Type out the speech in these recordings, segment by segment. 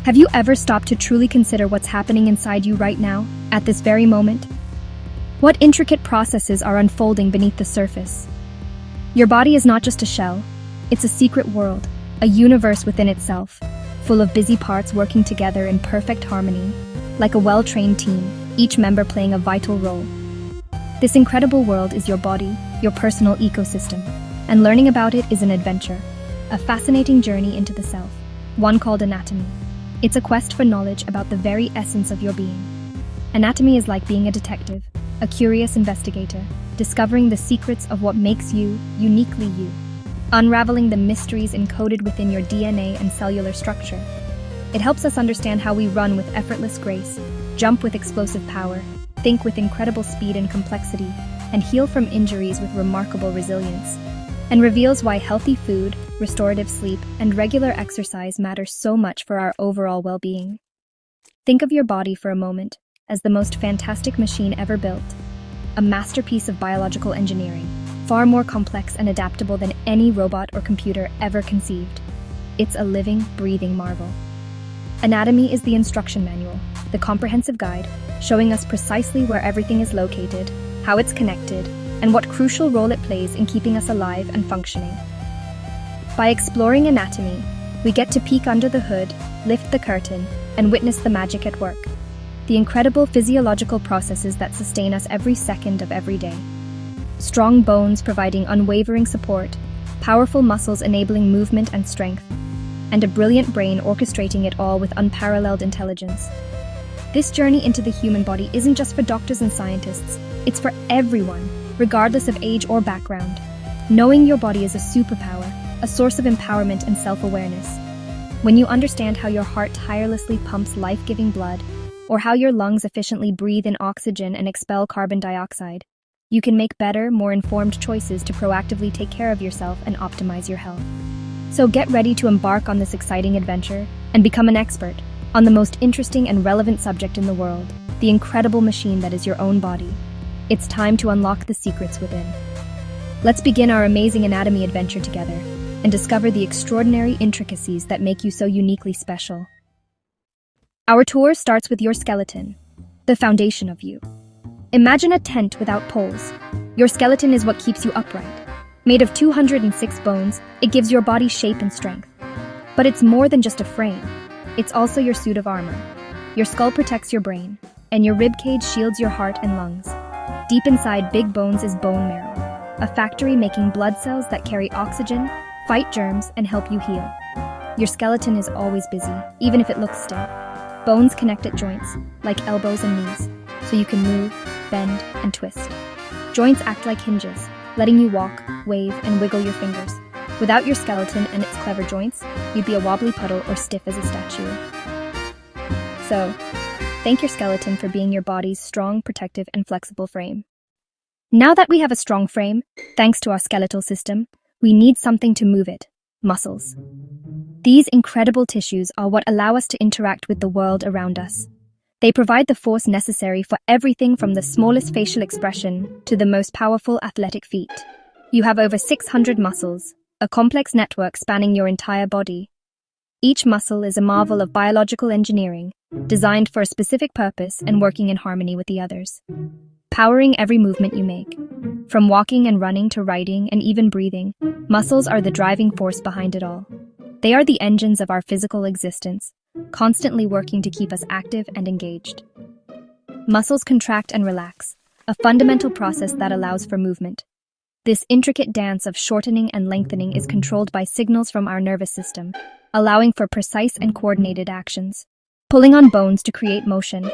Have you ever stopped to truly consider what's happening inside you right now, at this very moment? What intricate processes are unfolding beneath the surface? Your body is not just a shell, it's a secret world, a universe within itself, full of busy parts working together in perfect harmony, like a well-trained team, each member playing a vital role. This incredible world is your body, your personal ecosystem, and learning about it is an adventure, a fascinating journey into the self, one called anatomy. It's a quest for knowledge about the very essence of your being. Anatomy is like being a detective, a curious investigator, discovering the secrets of what makes you uniquely you, unraveling the mysteries encoded within your DNA and cellular structure. It helps us understand how we run with effortless grace, jump with explosive power, think with incredible speed and complexity, and heal from injuries with remarkable resilience, and reveals why healthy food, restorative sleep, and regular exercise matter so much for our overall well-being. Think of your body for a moment as the most fantastic machine ever built, a masterpiece of biological engineering, far more complex and adaptable than any robot or computer ever conceived. It's a living, breathing marvel. Anatomy is the instruction manual, the comprehensive guide, showing us precisely where everything is located, how it's connected, and what crucial role it plays in keeping us alive and functioning. By exploring anatomy, we get to peek under the hood, lift the curtain, and witness the magic at work. The incredible physiological processes that sustain us every second of every day. Strong bones providing unwavering support, powerful muscles enabling movement and strength, and a brilliant brain orchestrating it all with unparalleled intelligence. This journey into the human body isn't just for doctors and scientists, it's for everyone, regardless of age or background. Knowing your body is a superpower, a source of empowerment and self-awareness. When you understand how your heart tirelessly pumps life-giving blood, or how your lungs efficiently breathe in oxygen and expel carbon dioxide, you can make better, more informed choices to proactively take care of yourself and optimize your health. So get ready to embark on this exciting adventure and become an expert on the most interesting and relevant subject in the world, the incredible machine that is your own body. It's time to unlock the secrets within. Let's begin our amazing anatomy adventure together and discover the extraordinary intricacies that make you so uniquely special. Our tour starts with your skeleton, the foundation of you. Imagine a tent without poles. Your skeleton is what keeps you upright. Made of 206 bones, it gives your body shape and strength. But it's more than just a frame. It's also your suit of armor. Your skull protects your brain, and your ribcage shields your heart and lungs. Deep inside big bones is bone marrow, a factory making blood cells that carry oxygen, fight germs, and help you heal. Your skeleton is always busy, even if it looks still. Bones connect at joints, like elbows and knees, so you can move, bend, and twist. Joints act like hinges, letting you walk, wave, and wiggle your fingers. Without your skeleton and its clever joints, you'd be a wobbly puddle or stiff as a statue. So, thank your skeleton for being your body's strong, protective, and flexible frame. Now that we have a strong frame, thanks to our skeletal system, we need something to move it: muscles. These incredible tissues are what allow us to interact with the world around us. They provide the force necessary for everything from the smallest facial expression to the most powerful athletic feat. You have over 600 muscles, a complex network spanning your entire body. Each muscle is a marvel of biological engineering, designed for a specific purpose and working in harmony with the others, powering every movement you make. From walking and running to writing and even breathing, muscles are the driving force behind it all. They are the engines of our physical existence, constantly working to keep us active and engaged. Muscles contract and relax, a fundamental process that allows for movement. This intricate dance of shortening and lengthening is controlled by signals from our nervous system, allowing for precise and coordinated actions. Pulling on bones to create motion,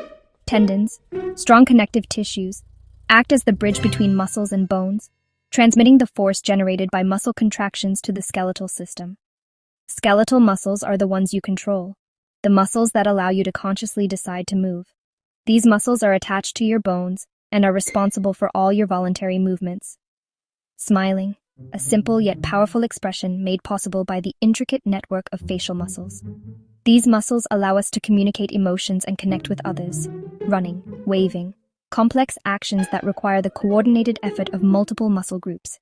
tendons, strong connective tissues, act as the bridge between muscles and bones, transmitting the force generated by muscle contractions to the skeletal system. Skeletal muscles are the ones you control, the muscles that allow you to consciously decide to move. These muscles are attached to your bones and are responsible for all your voluntary movements. Smiling, a simple yet powerful expression made possible by the intricate network of facial muscles. These muscles allow us to communicate emotions and connect with others. Running, waving, complex actions that require the coordinated effort of multiple muscle groups.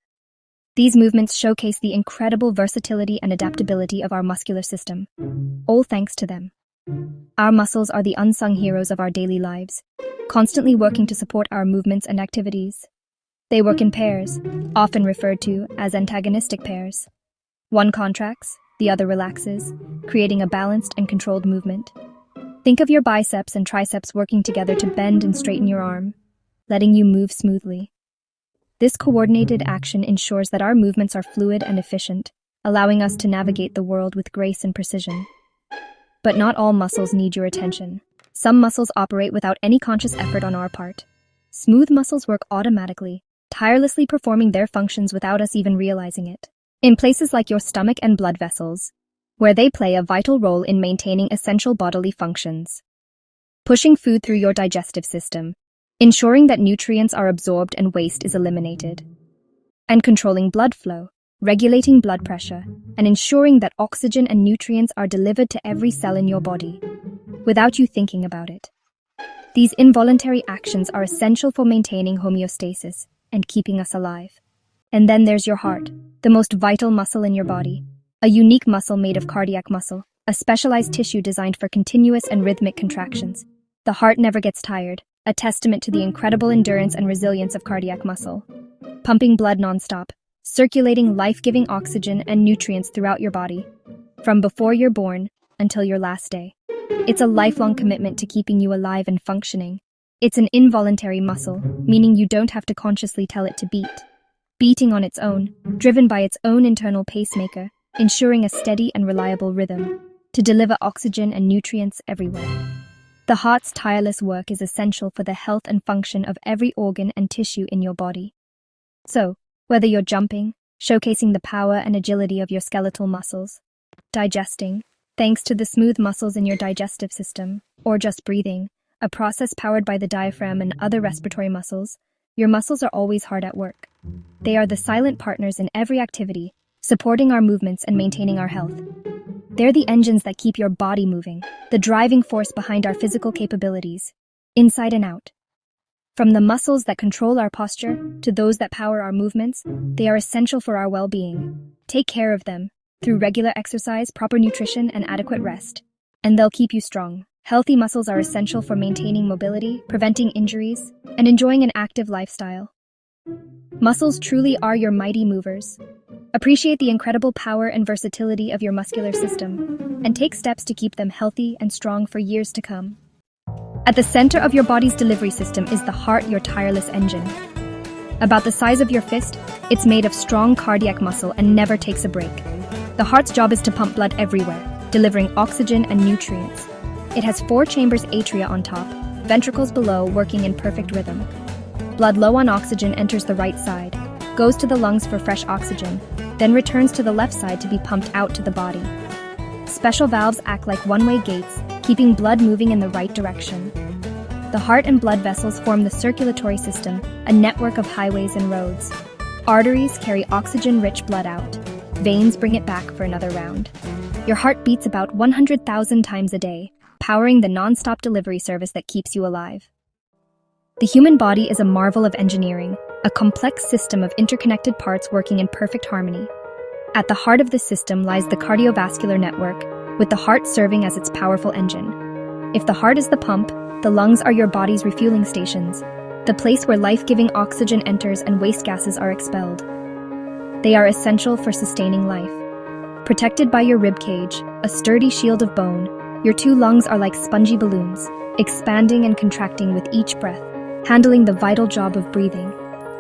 These movements showcase the incredible versatility and adaptability of our muscular system, all thanks to them. Our muscles are the unsung heroes of our daily lives, constantly working to support our movements and activities. They work in pairs, often referred to as antagonistic pairs. One contracts, the other relaxes, creating a balanced and controlled movement. Think of your biceps and triceps working together to bend and straighten your arm, letting you move smoothly. This coordinated action ensures that our movements are fluid and efficient, allowing us to navigate the world with grace and precision. But not all muscles need your attention. Some muscles operate without any conscious effort on our part. Smooth muscles work automatically, tirelessly performing their functions without us even realizing it. In places like your stomach and blood vessels, where they play a vital role in maintaining essential bodily functions. Pushing food through your digestive system, ensuring that nutrients are absorbed and waste is eliminated. And controlling blood flow, regulating blood pressure, and ensuring that oxygen and nutrients are delivered to every cell in your body, without you thinking about it. These involuntary actions are essential for maintaining homeostasis and keeping us alive. And then there's your heart, the most vital muscle in your body, a unique muscle made of cardiac muscle, a specialized tissue designed for continuous and rhythmic contractions. The heart never gets tired, a testament to the incredible endurance and resilience of cardiac muscle. Pumping blood nonstop, circulating life-giving oxygen and nutrients throughout your body, from before you're born until your last day. It's a lifelong commitment to keeping you alive and functioning. It's an involuntary muscle, meaning you don't have to consciously tell it to beat. Beating on its own, driven by its own internal pacemaker, ensuring a steady and reliable rhythm to deliver oxygen and nutrients everywhere. The heart's tireless work is essential for the health and function of every organ and tissue in your body. So, whether you're jumping, showcasing the power and agility of your skeletal muscles, digesting, thanks to the smooth muscles in your digestive system, or just breathing, a process powered by the diaphragm and other respiratory muscles, your muscles are always hard at work. They are the silent partners in every activity, supporting our movements and maintaining our health. They're the engines that keep your body moving, the driving force behind our physical capabilities, inside and out. From the muscles that control our posture to those that power our movements, they are essential for our well-being. Take care of them through regular exercise, proper nutrition, and adequate rest, and they'll keep you strong. Healthy muscles are essential for maintaining mobility, preventing injuries, and enjoying an active lifestyle. Muscles truly are your mighty movers. Appreciate the incredible power and versatility of your muscular system, and take steps to keep them healthy and strong for years to come. At the center of your body's delivery system is the heart, your tireless engine. About the size of your fist, it's made of strong cardiac muscle and never takes a break. The heart's job is to pump blood everywhere, delivering oxygen and nutrients. It has 4 chambers: atria on top, ventricles below, working in perfect rhythm. Blood low on oxygen enters the right side, goes to the lungs for fresh oxygen, then returns to the left side to be pumped out to the body. Special valves act like one-way gates, keeping blood moving in the right direction. The heart and blood vessels form the circulatory system, a network of highways and roads. Arteries carry oxygen-rich blood out. Veins bring it back for another round. Your heart beats about 100,000 times a day, powering the non-stop delivery service that keeps you alive. The human body is a marvel of engineering, a complex system of interconnected parts working in perfect harmony. At the heart of this system lies the cardiovascular network, with the heart serving as its powerful engine. If the heart is the pump, the lungs are your body's refueling stations, the place where life-giving oxygen enters and waste gases are expelled. They are essential for sustaining life. Protected by your rib cage, a sturdy shield of bone, your 2 lungs are like spongy balloons, expanding and contracting with each breath, handling the vital job of breathing,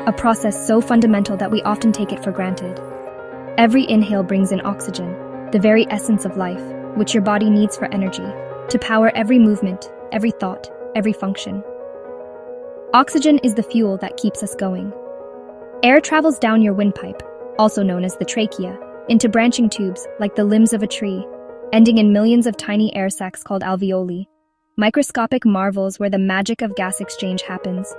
a process so fundamental that we often take it for granted. Every inhale brings in oxygen, the very essence of life, which your body needs for energy, to power every movement, every thought, every function. Oxygen is the fuel that keeps us going. Air travels down your windpipe, also known as the trachea, into branching tubes like the limbs of a tree, ending in millions of tiny air sacs called alveoli, microscopic marvels where the magic of gas exchange happens.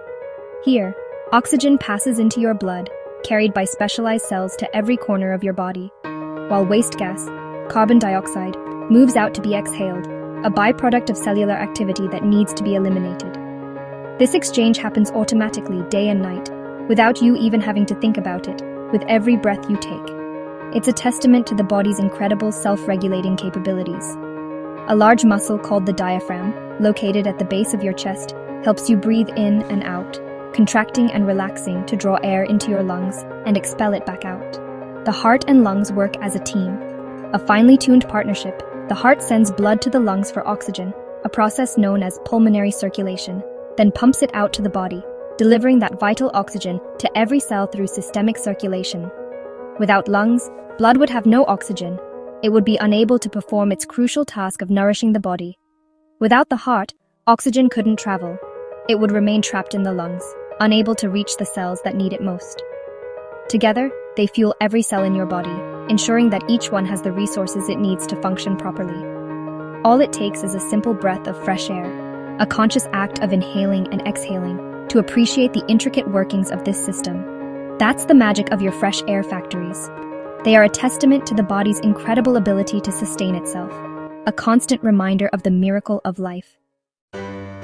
Here, oxygen passes into your blood, carried by specialized cells to every corner of your body, while waste gas, carbon dioxide, moves out to be exhaled, a byproduct of cellular activity that needs to be eliminated. This exchange happens automatically day and night, without you even having to think about it, with every breath you take. It's a testament to the body's incredible self-regulating capabilities. A large muscle called the diaphragm, located at the base of your chest, helps you breathe in and out, contracting and relaxing to draw air into your lungs and expel it back out. The heart and lungs work as a team. A finely tuned partnership, the heart sends blood to the lungs for oxygen, a process known as pulmonary circulation, then pumps it out to the body, delivering that vital oxygen to every cell through systemic circulation. Without lungs, blood would have no oxygen. It would be unable to perform its crucial task of nourishing the body. Without the heart, oxygen couldn't travel. It would remain trapped in the lungs, unable to reach the cells that need it most. Together, they fuel every cell in your body, ensuring that each one has the resources it needs to function properly. All it takes is a simple breath of fresh air, a conscious act of inhaling and exhaling, to appreciate the intricate workings of this system. That's the magic of your fresh air factories. They are a testament to the body's incredible ability to sustain itself, a constant reminder of the miracle of life.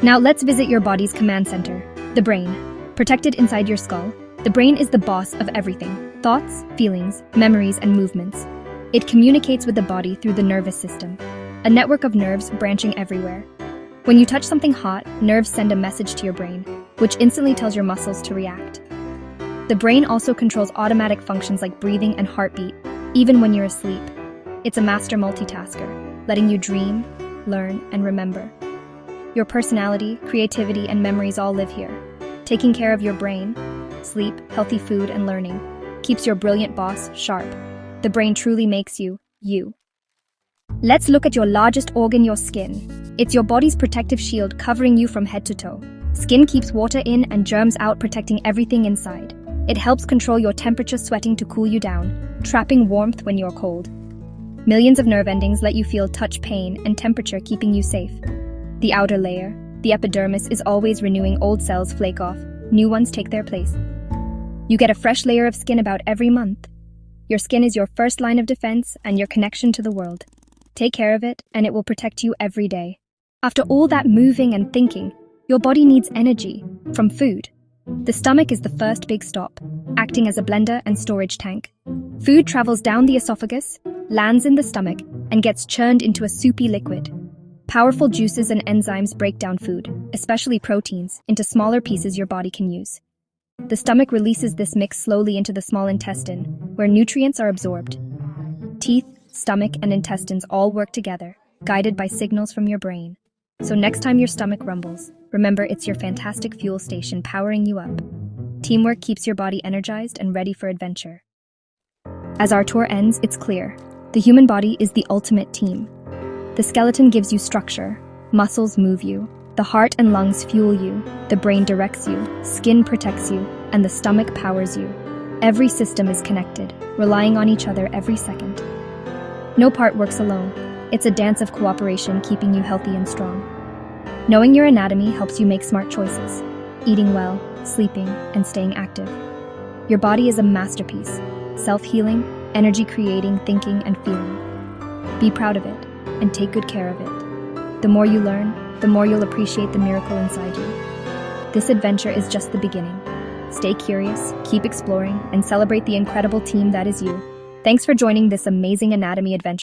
Now let's visit your body's command center, the brain. Protected inside your skull, the brain is the boss of everything: thoughts, feelings, memories, and movements. It communicates with the body through the nervous system, a network of nerves branching everywhere. When you touch something hot, nerves send a message to your brain, which instantly tells your muscles to react. The brain also controls automatic functions like breathing and heartbeat, even when you're asleep. It's a master multitasker, letting you dream, learn, and remember. Your personality, creativity, and memories all live here. Taking care of your brain, sleep, healthy food, and learning keeps your brilliant boss sharp. The brain truly makes you, you. Let's look at your largest organ, your skin. It's your body's protective shield covering you from head to toe. Skin keeps water in and germs out, protecting everything inside. It helps control your temperature, sweating to cool you down, trapping warmth when you're cold. Millions of nerve endings let you feel touch, pain, and temperature, keeping you safe. The outer layer, the epidermis, is always renewing. Old cells flake off, new ones take their place. You get a fresh layer of skin about every month. Your skin is your first line of defense and your connection to the world. Take care of it, and it will protect you every day. After all that moving and thinking, your body needs energy from food. The stomach is the first big stop, acting as a blender and storage tank. Food travels down the esophagus, lands in the stomach, and gets churned into a soupy liquid. Powerful juices and enzymes break down food, especially proteins, into smaller pieces your body can use. The stomach releases this mix slowly into the small intestine, where nutrients are absorbed. Teeth, stomach, and intestines all work together, guided by signals from your brain. So next time your stomach rumbles, remember it's your fantastic fuel station powering you up. Teamwork keeps your body energized and ready for adventure. As our tour ends, it's clear. The human body is the ultimate team. The skeleton gives you structure, muscles move you, the heart and lungs fuel you, the brain directs you, skin protects you, and the stomach powers you. Every system is connected, relying on each other every second. No part works alone. It's a dance of cooperation, keeping you healthy and strong. Knowing your anatomy helps you make smart choices, eating well, sleeping, and staying active. Your body is a masterpiece, self-healing, energy-creating, thinking, and feeling. Be proud of it, and take good care of it. The more you learn, the more you'll appreciate the miracle inside you. This adventure is just the beginning. Stay curious, keep exploring, and celebrate the incredible team that is you. Thanks for joining this amazing anatomy adventure.